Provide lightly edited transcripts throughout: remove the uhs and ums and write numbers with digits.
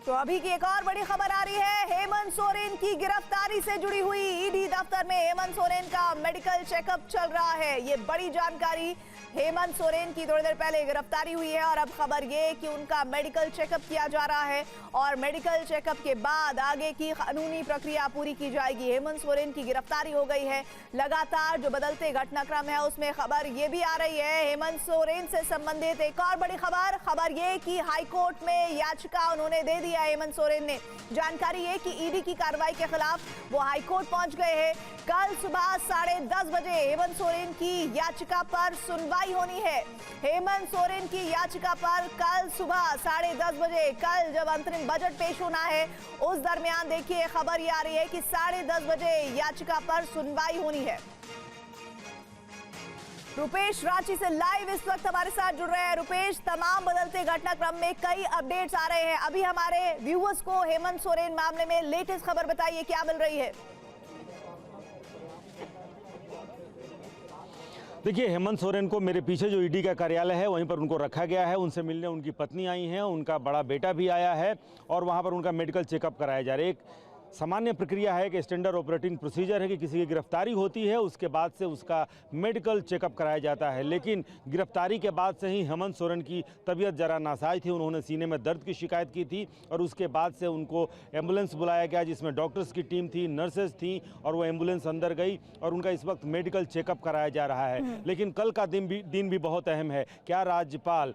तो अभी की एक और बड़ी खबर आ रही है हेमंत सोरेन की गिरफ्तारी से जुड़ी हुई। ईडी दफ्तर में हेमंत सोरेन का मेडिकल चेकअप चल रहा है। ये बड़ी जानकारी, हेमंत सोरेन की थोड़ी देर पहले गिरफ्तारी हुई है और अब खबर ये कि उनका मेडिकल चेकअप किया जा रहा है और मेडिकल चेकअप के बाद आगे की कानूनी प्रक्रिया पूरी की जाएगी। हेमंत सोरेन की गिरफ्तारी हो गई है। लगातार जो बदलते घटनाक्रम है उसमें खबर ये भी आ रही है हेमंत सोरेन से संबंधित एक और बड़ी खबर ये कि हाईकोर्ट में याचिका उन्होंने दे दिया। हेमंत सोरेन ने जानकारी ये कि ईडी की कार्रवाई के खिलाफ वो हाईकोर्ट पहुंच गए हैं। कल सुबह 10:30 बजे हेमंत सोरेन की याचिका पर सुनवाई होनी है। हेमंत सोरेन की याचिका पर कल सुबह 10:30 बजे, कल जब अंतरिम बजट पेश होना है उस दरमियान देखिए खबर ये आ रही है कि 10:30 बजे याचिका पर सुनवाई होनी है। रुपेश रांची से लाइव इस वक्त हमारे साथ जुड़ रहे हैं। रुपेश, तमाम बदलते घटनाक्रम में कई अपडेट्स आ रहे हैं। अभी हमारे व्यूअर्स को हेमंत सोरेन मामले में लेटेस्ट खबर बताइए, क्या मिल रही है? देखिए, हेमंत सोरेन को मेरे पीछे जो ईडी का कार्यालय है वहीं पर उनको रखा गया है। उनसे मिलने उनकी पत्नी आई हैं, उनका बड़ा बेटा भी आया है और वहां पर उनका मेडिकल चेकअप कराया जा रहा है। एक सामान्य प्रक्रिया है कि स्टैंडर्ड ऑपरेटिंग प्रोसीजर है कि किसी की गिरफ्तारी होती है उसके बाद से उसका मेडिकल चेकअप कराया जाता है। लेकिन गिरफ्तारी के बाद से ही हेमंत सोरेन की तबीयत जरा नासाज थी। उन्होंने सीने में दर्द की शिकायत की थी और उसके बाद से उनको एम्बुलेंस बुलाया गया जिसमें डॉक्टर्स की टीम थी, नर्सेज थी और वो एम्बुलेंस अंदर गई और उनका इस वक्त मेडिकल चेकअप कराया जा रहा है। लेकिन कल का दिन भी बहुत अहम है। क्या राज्यपाल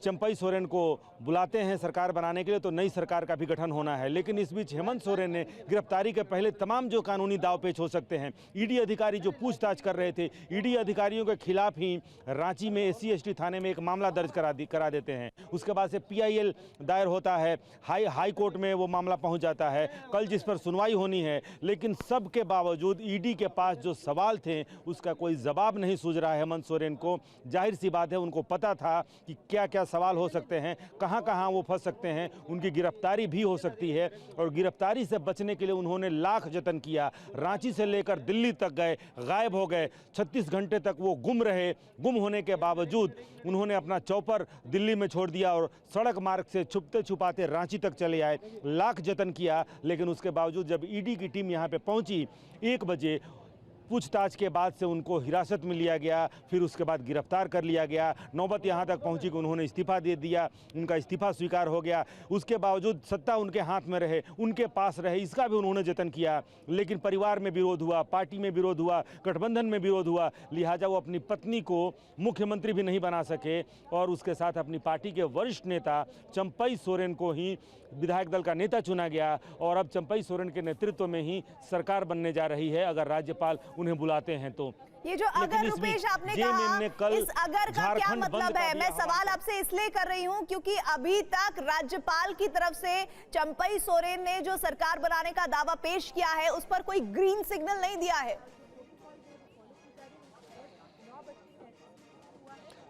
चंपई सोरेन को बुलाते हैं सरकार बनाने के लिए तो नई सरकार का भी गठन होना है। लेकिन इस बीच हेमंत सोरेन ने गिरफ्तारी के पहले तमाम जो कानूनी दाव पेच हो सकते हैं, ईडी अधिकारी जो पूछताछ कर रहे थे, ईडी अधिकारियों के खिलाफ ही रांची में SC/ST थाने में एक मामला दर्ज करा देते हैं। उसके बाद से PIL दायर होता है, हाई कोर्ट में वो मामला पहुंच जाता है कल जिस पर सुनवाई होनी है। लेकिन सब के बावजूद ईडी के पास जो सवाल थे उसका कोई जवाब नहीं सूझ रहा है हेमंत सोरेन को। जाहिर सी बात है उनको पता था कि क्या क्या सवाल हो सकते हैं, कहां कहां वो फंस सकते हैं, उनकी गिरफ्तारी भी हो सकती है और गिरफ्तारी से बचने के लिए उन्होंने लाख जतन किया। रांची से लेकर दिल्ली तक गए, गायब हो गए। 36 घंटे तक वो गुम रहे। गुम होने के बावजूद उन्होंने अपना चौपर दिल्ली में छोड़ दिया और सड़क मार्ग से छुपते छुपाते रांची तक चले आए। लाख जतन किया लेकिन उसके बावजूद जब ईडी की टीम यहाँ पे पहुंची 1 बजे, पूछताछ के बाद से उनको हिरासत में लिया गया, फिर उसके बाद गिरफ्तार कर लिया गया। नौबत यहाँ तक पहुँची कि उन्होंने इस्तीफा दे दिया, उनका इस्तीफा स्वीकार हो गया। उसके बावजूद सत्ता उनके हाथ में रहे, उनके पास रहे, इसका भी उन्होंने जतन किया। लेकिन परिवार में विरोध हुआ, पार्टी में विरोध हुआ, गठबंधन में विरोध हुआ, लिहाजा वो अपनी पत्नी को मुख्यमंत्री भी नहीं बना सके और उसके साथ अपनी पार्टी के वरिष्ठ नेता चंपई सोरेन को ही विधायक दल का नेता चुना गया और अब चंपई सोरेन के नेतृत्व में ही सरकार बनने जा रही है अगर राज्यपाल उन्हें बुलाते हैं तो। ये जो अगर रुपेश आपने कहा, इस अगर का क्या मतलब है? मैं सवाल आपसे इसलिए कर रही हूं क्योंकि अभी तक राज्यपाल की तरफ से चंपई सोरेन ने जो सरकार बनाने का दावा पेश किया है उस पर कोई ग्रीन सिग्नल नहीं दिया है।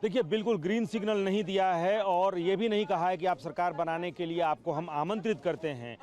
देखिए, बिल्कुल ग्रीन सिग्नल नहीं दिया है और ये भी नहीं कहा है कि आप सरकार बनाने के लिए आपको हम आमंत्रित करते हैं।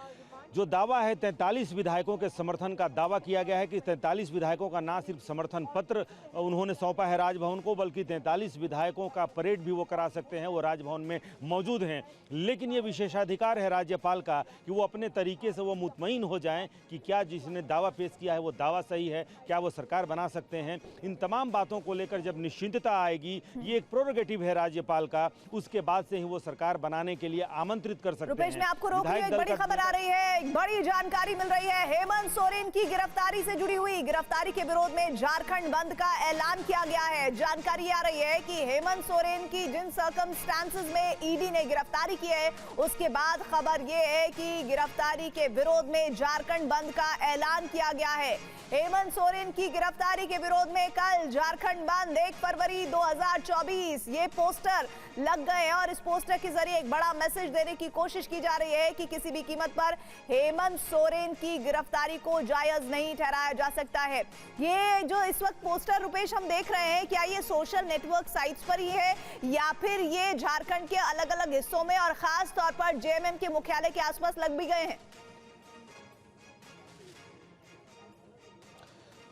जो दावा है 43 विधायकों के समर्थन का दावा किया गया है कि 43 विधायकों का ना सिर्फ समर्थन पत्र उन्होंने सौंपा है राजभवन को बल्कि 43 विधायकों का परेड भी वो करा सकते हैं, वो राजभवन में मौजूद हैं। लेकिन ये विशेषाधिकार है राज्यपाल का कि वो अपने तरीके से वो मुतमईन हो जाएं कि क्या जिसने दावा पेश किया है वो दावा सही है, क्या वो सरकार बना सकते हैं। इन तमाम बातों को लेकर जब निश्चिंतता आएगी, ये एक प्रोरोगेटिव है राज्यपाल का, उसके बाद से ही वो सरकार बनाने के लिए आमंत्रित कर सकते हैं। रुपेश, मैं आपको रोक रही हूं, एक बड़ी खबर आ रही है, बड़ी जानकारी मिल रही है। हेमंत सोरेन की गिरफ्तारी से जुड़ी हुई, गिरफ्तारी के विरोध में झारखंड बंद का ऐलान किया गया है। जानकारी आ रही है कि हेमंत सोरेन की जिन सर्कमस्टांसेस में ईडी ने गिरफ्तारी की है उसके बाद खबर यह है कि गिरफ्तारी के विरोध में झारखंड बंद का ऐलान किया गया है। हेमंत सोरेन की गिरफ्तारी के विरोध में कल झारखंड बंद 1 फरवरी 2024 ये पोस्टर लग गए हैं और इस पोस्टर के जरिए एक बड़ा मैसेज देने की कोशिश की जा रही है कि किसी भी कीमत पर हेमंत सोरेन की गिरफ्तारी को जायज नहीं ठहराया जा सकता है। ये जो इस वक्त पोस्टर रुपेश हम देख रहे हैं, क्या ये सोशल नेटवर्क साइट्स पर ही है या फिर ये झारखंड के अलग अलग हिस्सों में और खास तौर पर JMM के मुख्यालय के आसपास लग भी गए हैं?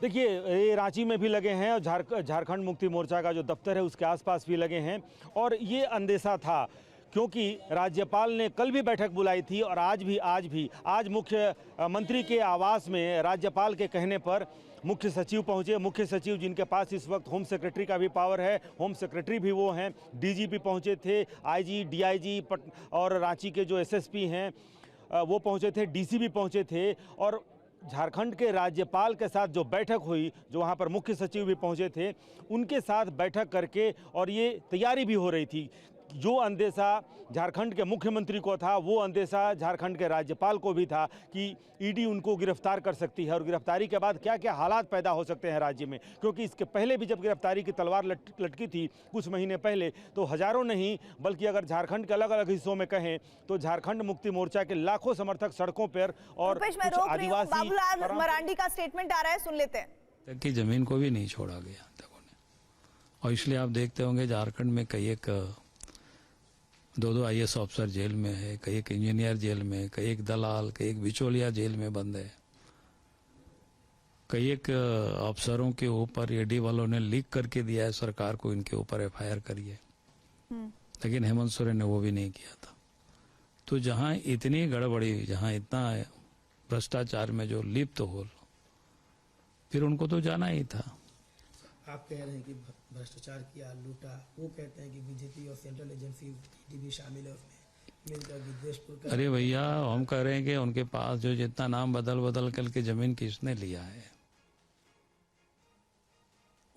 देखिए, ये रांची में भी लगे हैं और झारखंड मुक्ति मोर्चा का जो दफ्तर है उसके आसपास भी लगे हैं और ये अंदेशा था क्योंकि राज्यपाल ने कल भी बैठक बुलाई थी और आज मुख्यमंत्री के आवास में राज्यपाल के कहने पर मुख्य सचिव पहुंचे। मुख्य सचिव जिनके पास इस वक्त होम सेक्रेटरी का भी पावर है, होम सेक्रेटरी भी वो हैं, डीजीपी पहुंचे थे, आईजी, डीआईजी और रांची के जो एसएसपी हैं वो पहुंचे थे, डीसी भी पहुंचे थे। और झारखंड के राज्यपाल के साथ जो बैठक हुई, जो वहाँ पर मुख्य सचिव भी पहुँचे थे, उनके साथ बैठक करके और ये तैयारी भी हो रही थी। जो अंदेशा झारखंड के मुख्यमंत्री को था वो अंदेशा झारखंड के राज्यपाल को भी था कि ईडी उनको गिरफ्तार कर सकती है और गिरफ्तारी के बाद क्या क्या हालात पैदा हो सकते हैं राज्य में। क्योंकि इसके पहले भी जब गिरफ्तारी की तलवार लटकी थी कुछ महीने पहले, तो हजारों नहीं बल्कि अगर झारखंड के अलग अलग हिस्सों में कहें तो झारखंड मुक्ति मोर्चा के लाखों समर्थक सड़कों पर और कुछ आदिवासी। बाबूलाल मरांडी का स्टेटमेंट आ रहा है, सुन लेते हैं। तक की जमीन को भी नहीं छोड़ा गया तक उन्हें, और इसलिए आप देखते होंगे झारखंड में कई एक 2-2 IAS ऑफिसर जेल में है, कई एक इंजीनियर जेल में, कई एक दलाल, कई एक बिचौलिया जेल में बंद है। कई एक अफसरों के ऊपर ईडी वालों ने लीक करके दिया है सरकार को, इनके ऊपर FIR करिए, लेकिन हेमंत सोरेन ने वो भी नहीं किया था। तो जहां इतनी गड़बड़ी, जहां इतना भ्रष्टाचार में जो लिप्त हो, फिर उनको तो जाना ही था। आप कह रहे हैं कि भ्रष्टाचार किया, लूटा, वो कहते हैं कि बीजेपी और सेंट्रल एजेंसी भी शामिल है उसमें मिलकर विदेशपुर का। अरे भैया, हम कह रहे हैं कि उनके पास जो जितना नाम बदल करके जमीन किसने लिया है,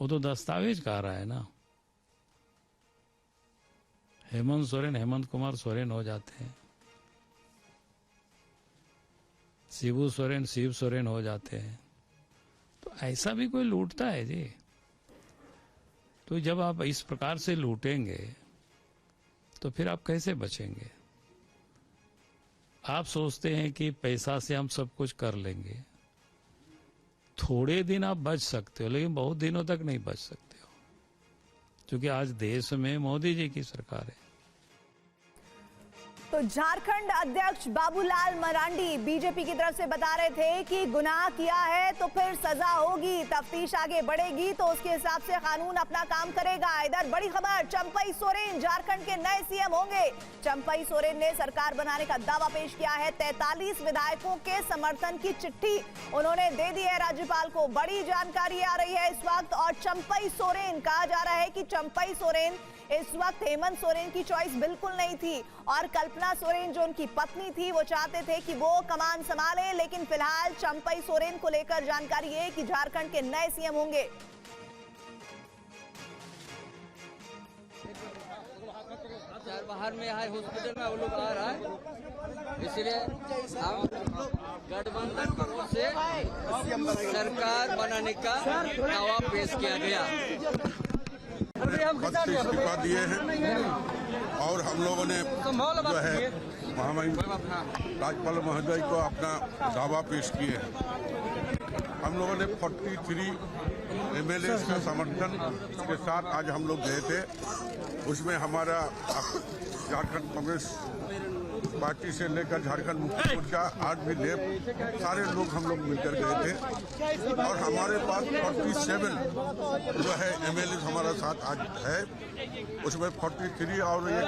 वो तो दस्तावेज कह रहा है ना। हेमंत सोरेन हेमंत कुमार सोरेन हो जाते हैं, शिबू सोरेन शिव सोरेन हो जाते हैं। तो ऐसा भी कोई लूटता है जी? तो जब आप इस प्रकार से लूटेंगे तो फिर आप कैसे बचेंगे? आप सोचते हैं कि पैसा से हम सब कुछ कर लेंगे, थोड़े दिन आप बच सकते हो, लेकिन बहुत दिनों तक नहीं बच सकते हो, क्योंकि आज देश में मोदी जी की सरकार है। तो झारखंड अध्यक्ष बाबूलाल मरांडी बीजेपी की तरफ से बता रहे थे कि गुनाह किया है तो फिर सजा होगी, तफ्तीश आगे बढ़ेगी तो उसके हिसाब से कानून अपना काम करेगा। इधर बड़ी खबर, चंपई सोरेन झारखंड के नए सीएम होंगे। चंपई सोरेन ने सरकार बनाने का दावा पेश किया है। 43 विधायकों के समर्थन की चिट्ठी उन्होंने दे दी है राज्यपाल को। बड़ी जानकारी आ रही है इस वक्त। और चंपई सोरेन, कहा जा रहा है कि चंपई सोरेन इस वक्त हेमंत सोरेन की चॉइस बिल्कुल नहीं थी और कल्पना सोरेन जो उनकी पत्नी थी वो चाहते थे कि वो कमान संभाले, लेकिन फिलहाल चंपई सोरेन को लेकर जानकारी है कि झारखंड के नए सीएम होंगे। बाहर में है, हॉस्पिटल में वो लोग आ रहा है, इसलिए हम गठबंधन की ओर से सरकार बनाने का दावा पेश किया गया। पद से इस्तीफा दिए हैं और हम लोगों ने जो है महामहिम राज्यपाल महोदय को अपना दावा पेश किए हैं। हम लोगों ने 43 MLA का समर्थन के साथ आज हम लोग गए थे। उसमें हमारा झारखंड कांग्रेस पार्टी से लेकर झारखंड मुक्ति मोर्चा आज भी सारे लोग हम लोग मिलकर गए थे और हमारे पास 47 जो है MLA हमारा साथ आज है। उसमें 43 और एक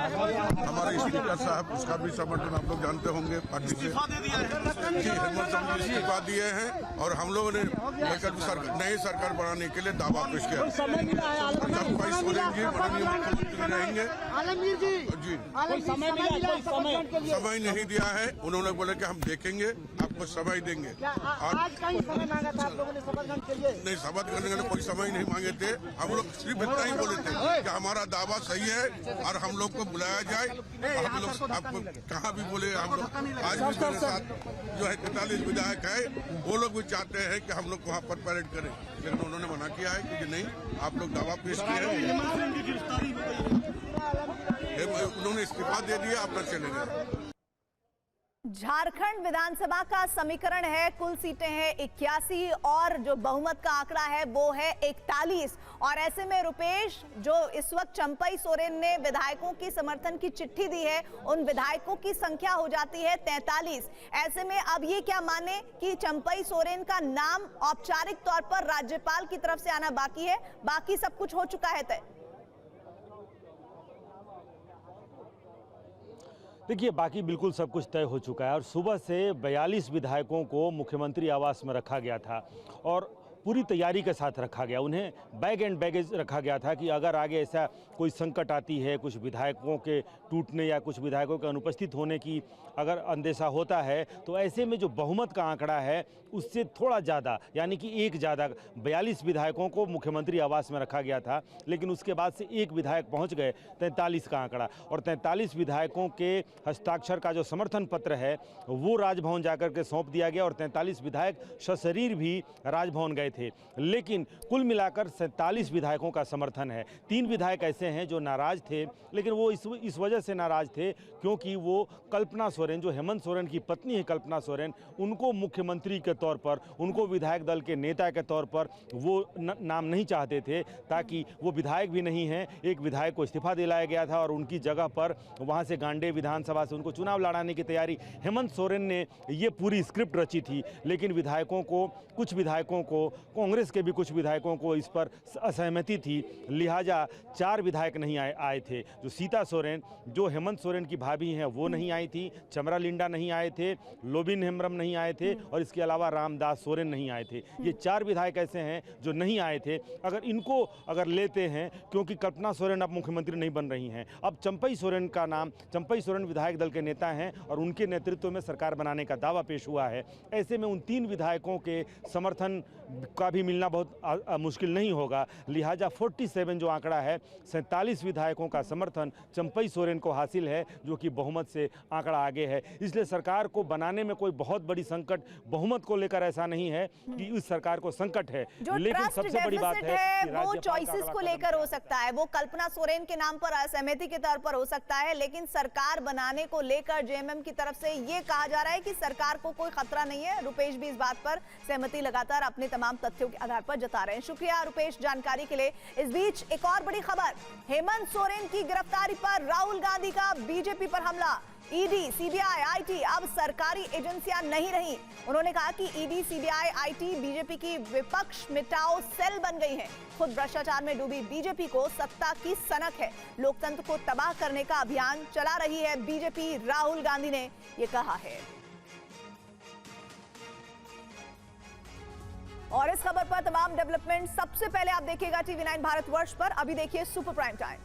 हमारे स्पीकर साहब, उसका भी समर्थन आप लोग जानते होंगे पार्टी से। जी, हेमंत सोरेन इस्तीफा दिए हैं और हम लोगों ने नई सरकार बनाने के लिए दावा पेश किया। चंपई सोरेन जी माननीय मुख्यमंत्री रहेंगे। जी, समय नहीं दिया है, उन्होंने बोला कि हम देखेंगे, आपको समय देंगे। आज का ही समय मांगा था आप लोगों ने शपथ ग्रहण के लिए? नहीं, शपथ करने का कोई समय नहीं मांगे थे। हम लोग सिर्फ इतना ही बोले थे कि हमारा दावा सही है और हम लोग को बुलाया जाए। हम लोग आपको कहाँ भी बोले, हम लोग आज भी मेरे साथ जो है 43 विधायक है, वो लोग भी चाहते हैं कि हम लोग वहाँ पर परेड करें, लेकिन उन्होंने मना किया है कि नहीं, आप लोग दावा पेश किए हैं, उन्होंने इस्तीफा दे दिया, अपना चले गए। झारखंड विधानसभा का समीकरण है, कुल सीटें हैं 81 और जो बहुमत का आंकड़ा है वो है 41। और ऐसे में रुपेश, जो इस वक्त चंपई सोरेन ने विधायकों की समर्थन की चिट्ठी दी है, उन विधायकों की संख्या हो जाती है 43। ऐसे में अब ये क्या माने कि चंपई सोरेन का नाम औपचारिक तौर पर राज्यपाल की तरफ से आना बाकी है, बाकी सब कुछ हो चुका है तय? देखिए, बाकी बिल्कुल सब कुछ तय हो चुका है और सुबह से 42 विधायकों को मुख्यमंत्री आवास में रखा गया था और पूरी तैयारी के साथ रखा गया। उन्हें बैग एंड बैगेज रखा गया था कि अगर आगे ऐसा कोई संकट आती है, कुछ विधायकों के टूटने या कुछ विधायकों के अनुपस्थित होने की अगर अंदेशा होता है, तो ऐसे में जो बहुमत का आंकड़ा है उससे थोड़ा ज़्यादा, यानी कि एक ज़्यादा 42 विधायकों को मुख्यमंत्री आवास में रखा गया था। लेकिन उसके बाद से एक विधायक पहुंच गए 43 का आंकड़ा, और 43 विधायकों के हस्ताक्षर का जो समर्थन पत्र है वो राजभवन जाकर के सौंप दिया गया और 43 विधायक सशरीर भी राजभवन गए थे। लेकिन कुल मिलाकर 47 विधायकों का समर्थन है। 3 विधायक ऐसे हैं जो नाराज थे, लेकिन वो इस वजह से नाराज थे क्योंकि वो कल्पना सोरेन, जो हेमंत सोरेन की पत्नी है कल्पना सोरेन, उनको मुख्यमंत्री के तौर पर, उनको विधायक दल के नेता के तौर पर वो नाम नहीं चाहते थे, ताकि वो विधायक भी नहीं हैं। एक विधायक को इस्तीफा दिलाया गया था और उनकी जगह पर वहाँ से गांडे विधानसभा से उनको चुनाव लड़ाने की तैयारी हेमंत सोरेन ने ये पूरी स्क्रिप्ट रची थी। लेकिन विधायकों को, कुछ विधायकों को, कांग्रेस के भी कुछ विधायकों को इस पर असहमति थी, लिहाजा 4 विधायक नहीं आए थे। जो सीता सोरेन, जो हेमंत सोरेन की भाभी हैं, वो नहीं आई थी, चमरा लिंडा नहीं आए थे, लोबिन हेम्ब्रम नहीं आए थे और इसके अलावा रामदास सोरेन नहीं आए थे। ये 4 विधायक ऐसे हैं जो नहीं आए थे। अगर लेते हैं, क्योंकि कल्पना सोरेन अब मुख्यमंत्री नहीं बन रही हैं, अब चंपई सोरेन का नाम, चंपई सोरेन विधायक दल के नेता हैं और उनके नेतृत्व में सरकार बनाने का दावा पेश हुआ है। ऐसे में उन 3 विधायकों के समर्थन का भी मिलना बहुत मुश्किल नहीं होगा। लिहाजा 47 जो आंकड़ा है, 47 विधायकों का समर्थन चंपई सोरेन को हासिल है, जो कि बहुमत से आंकड़ा आगे है। इसलिए सरकार को बनाने में कोई बहुत बड़ी संकट बहुमत को लेकर ऐसा नहीं है कि इस सरकार को संकट है। लेकिन सबसे बड़ी बात है वो चॉइसेस को लेकर हो सकता है, वो कल्पना सोरेन के नाम पर असहमति के तौर पर हो सकता है, लेकिन सरकार बनाने को लेकर जेएमएम की तरफ से ये कहा जा रहा है कि सरकार को कोई खतरा नहीं है। रुपेश भी इस बात पर सहमति लगातार अपने तमाम तथ्यों के आधार पर जता रहे हैं। शुक्रिया रुपेश जानकारी के लिए। इस बीच एक और बड़ी खबर, हेमंत सोरेन की गिरफ्तारी पर राहुल गांधी का बीजेपी पर हमला। ईडी, सीबीआई, आईटी अब सरकारी एजेंसियां नहीं रही। उन्होंने कहा कि ईडी, सीबीआई, आईटी बीजेपी की विपक्ष मिटाओ सेल बन गई है। खुद भ्रष्टाचार में डूबी बीजेपी को सत्ता की सनक है, लोकतंत्र को तबाह करने का अभियान चला रही है बीजेपी, राहुल गांधी ने ये कहा है। और इस खबर पर तमाम डेवलपमेंट सबसे पहले आप देखिएगा टीवी 9 भारतवर्ष पर। अभी देखिए सुपर प्राइम टाइम।